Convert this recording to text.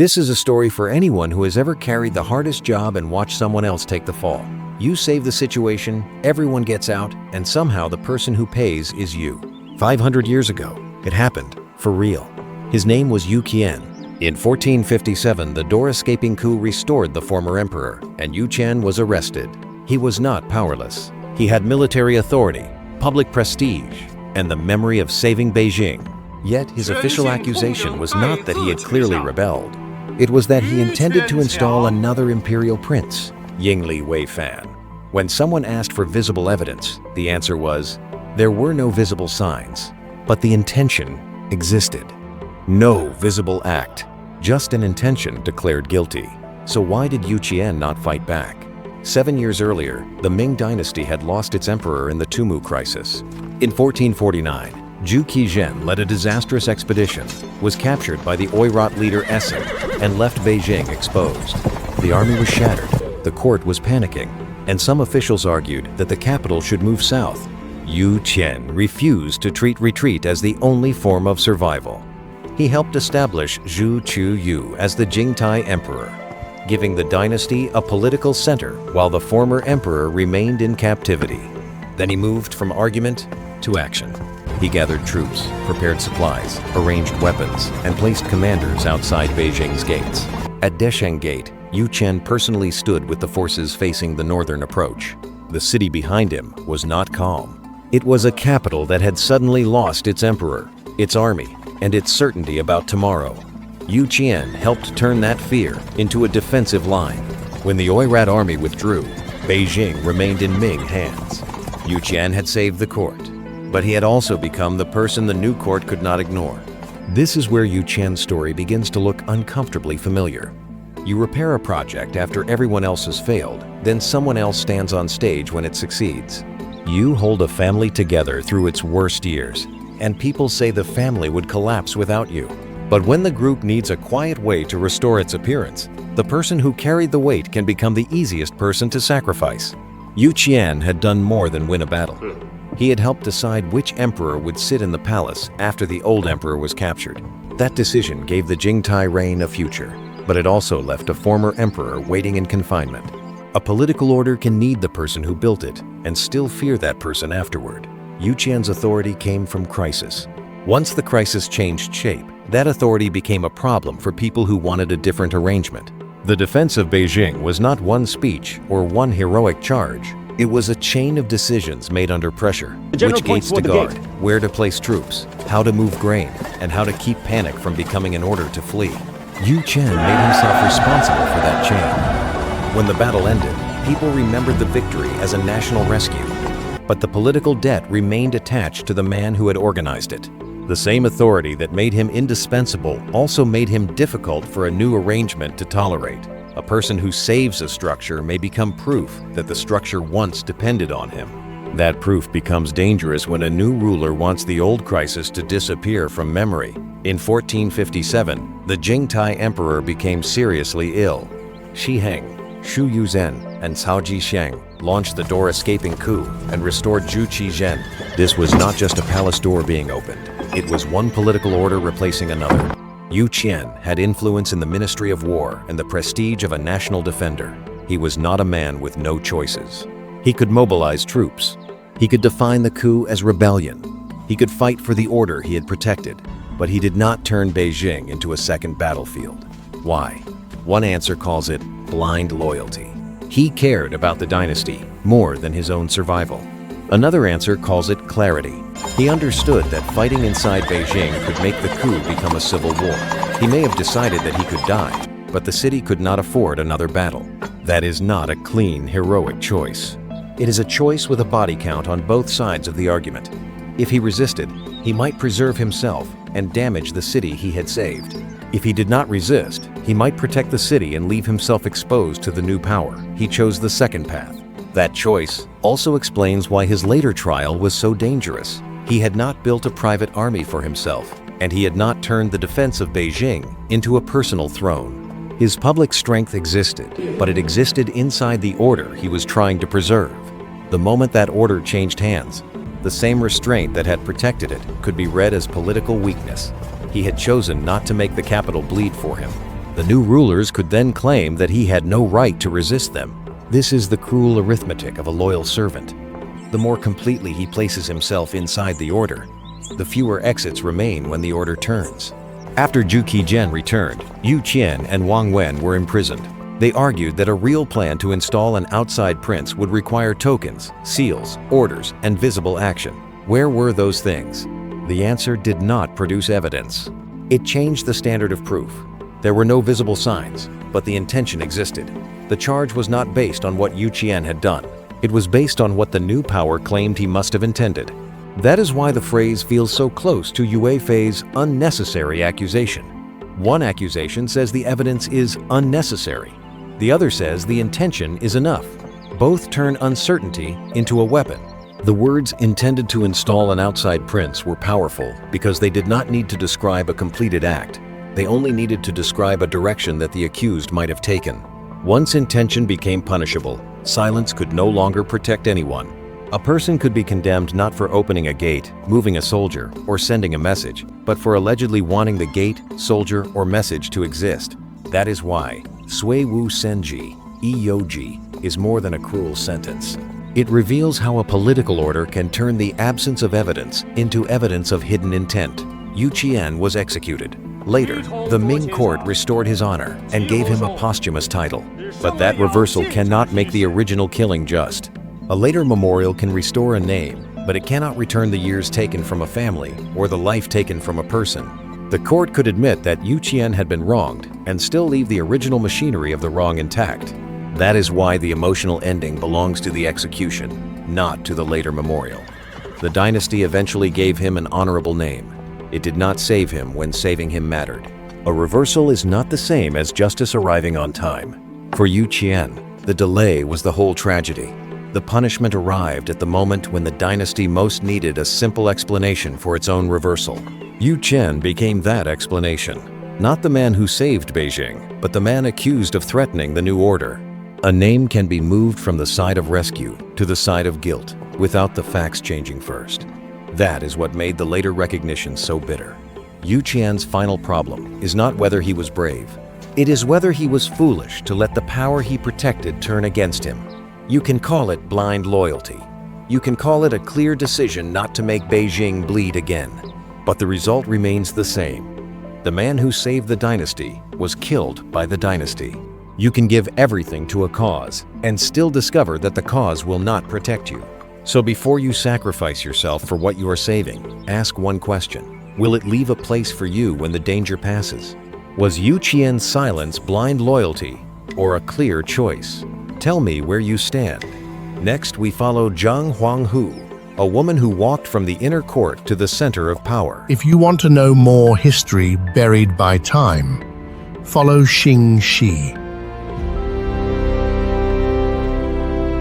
This is a story for anyone who has ever carried the hardest job and watched someone else take the fall. You save the situation, everyone gets out, and somehow the person who pays is you. 500 years ago, it happened, for real. His name was Zhu Qizhen. In 1457, the door-escaping coup restored the former emperor, and Zhu Qizhen was arrested. He was not powerless. He had military authority, public prestige, and the memory of saving Beijing. Yet his official accusation was not that he had clearly rebelled. It was that he intended to install another imperial prince, Yingli Weifan. When someone asked for visible evidence, the answer was, there were no visible signs, but the intention existed. No visible act, just an intention declared guilty. So why did Zhu Qizhen not fight back? 7 years earlier, the Ming Dynasty had lost its emperor in the Tumu Crisis. In 1449, Zhu Qizhen led a disastrous expedition, was captured by the Oirat leader Desheng, and left Beijing exposed. The army was shattered, the court was panicking, and some officials argued that the capital should move south. Zhu Qizhen refused to treat retreat as the only form of survival. He helped establish Zhu Qizhen as the Zhengtong Emperor, giving the dynasty a political center while the former emperor remained in captivity. Then he moved from argument to action. He gathered troops, prepared supplies, arranged weapons, and placed commanders outside Beijing's gates. At Desheng Gate, Zhu Qizhen personally stood with the forces facing the northern approach. The city behind him was not calm. It was a capital that had suddenly lost its emperor, its army, and its certainty about tomorrow. Zhu Qizhen helped turn that fear into a defensive line. When the Oirat army withdrew, Beijing remained in Ming hands. Zhu Qizhen had saved the court, but he had also become the person the new court could not ignore. This is where Zhu Qizen's story begins to look uncomfortably familiar. You repair a project after everyone else has failed, then someone else stands on stage when it succeeds. You hold a family together through its worst years, and people say the family would collapse without you. But when the group needs a quiet way to restore its appearance, the person who carried the weight can become the easiest person to sacrifice. Zhu Qizhen had done more than win a battle. He had helped decide which emperor would sit in the palace after the old emperor was captured. That decision gave the Jingtai reign a future, but it also left a former emperor waiting in confinement. A political order can need the person who built it and still fear that person afterward. Zhu Qizen's authority came from crisis. Once the crisis changed shape, that authority became a problem for people who wanted a different arrangement. The defense of Beijing was not one speech or one heroic charge. It was a chain of decisions made under pressure. Which gates to guard, where to place troops, how to move grain, and how to keep panic from becoming an order to flee. Zhu Qizhen made himself responsible for that chain. When the battle ended, people remembered the victory as a national rescue. But the political debt remained attached to the man who had organized it. The same authority that made him indispensable also made him difficult for a new arrangement to tolerate. A person who saves a structure may become proof that the structure once depended on him. That proof becomes dangerous when a new ruler wants the old crisis to disappear from memory. In 1457, the Zhengtong Emperor became seriously ill. Shi Heng, Shu Yuzhen, and Cao Jisheng launched the door-escaping coup and restored Zhu Qizhen. This was not just a palace door being opened. It was one political order replacing another. Zhu Qizhen had influence in the Ministry of War and the prestige of a national defender. He was not a man with no choices. He could mobilize troops. He could define the coup as rebellion. He could fight for the order he had protected. But he did not turn Beijing into a second battlefield. Why? One answer calls it blind loyalty. He cared about the dynasty more than his own survival. Another answer calls it clarity. He understood that fighting inside Beijing could make the coup become a civil war. He may have decided that he could die, but the city could not afford another battle. That is not a clean, heroic choice. It is a choice with a body count on both sides of the argument. If he resisted, he might preserve himself and damage the city he had saved. If he did not resist, he might protect the city and leave himself exposed to the new power. He chose the second path. That choice also explains why his later trial was so dangerous. He had not built a private army for himself, and he had not turned the defense of Beijing into a personal throne. His public strength existed, but it existed inside the order he was trying to preserve. The moment that order changed hands, the same restraint that had protected it could be read as political weakness. He had chosen not to make the capital bleed for him. The new rulers could then claim that he had no right to resist them. This is the cruel arithmetic of a loyal servant. The more completely he places himself inside the order, the fewer exits remain when the order turns. After Zhu Qizhen returned, Yu Qian and Wang Wen were imprisoned. They argued that a real plan to install an outside prince would require tokens, seals, orders, and visible action. Where were those things? The answer did not produce evidence. It changed the standard of proof. There were no visible signs, but the intention existed. The charge was not based on what Yu Qian had done. It was based on what the new power claimed he must have intended. That is why the phrase feels so close to Yue Fei's unnecessary accusation. One accusation says the evidence is unnecessary. The other says the intention is enough. Both turn uncertainty into a weapon. The words intended to install an outside prince were powerful because they did not need to describe a completed act. They only needed to describe a direction that the accused might have taken. Once intention became punishable, silence could no longer protect anyone. A person could be condemned not for opening a gate, moving a soldier, or sending a message, but for allegedly wanting the gate, soldier, or message to exist. That is why Sui Wu Senji, Eyoji, is more than a cruel sentence. It reveals how a political order can turn the absence of evidence into evidence of hidden intent. Yu Qian was executed. Later, the Ming court restored his honor and gave him a posthumous title. But that reversal cannot make the original killing just. A later memorial can restore a name, but it cannot return the years taken from a family or the life taken from a person. The court could admit that Yu Qian had been wronged and still leave the original machinery of the wrong intact. That is why the emotional ending belongs to the execution, not to the later memorial. The dynasty eventually gave him an honorable name. It did not save him when saving him mattered. A reversal is not the same as justice arriving on time. For Yu Qian, the delay was the whole tragedy. The punishment arrived at the moment when the dynasty most needed a simple explanation for its own reversal. Yu Qian became that explanation. Not the man who saved Beijing, but the man accused of threatening the new order. A name can be moved from the side of rescue to the side of guilt without the facts changing first. That is what made the later recognition so bitter. Yu Qian's final problem is not whether he was brave. It is whether he was foolish to let the power he protected turn against him. You can call it blind loyalty. You can call it a clear decision not to make Beijing bleed again. But the result remains the same. The man who saved the dynasty was killed by the dynasty. You can give everything to a cause and still discover that the cause will not protect you. So before you sacrifice yourself for what you are saving, ask one question. Will it leave a place for you when the danger passes? Was Yu Qian's silence blind loyalty or a clear choice? Tell me where you stand. Next, we follow Zhang Huanghu, a woman who walked from the inner court to the center of power. If you want to know more history buried by time, follow Xing Shi.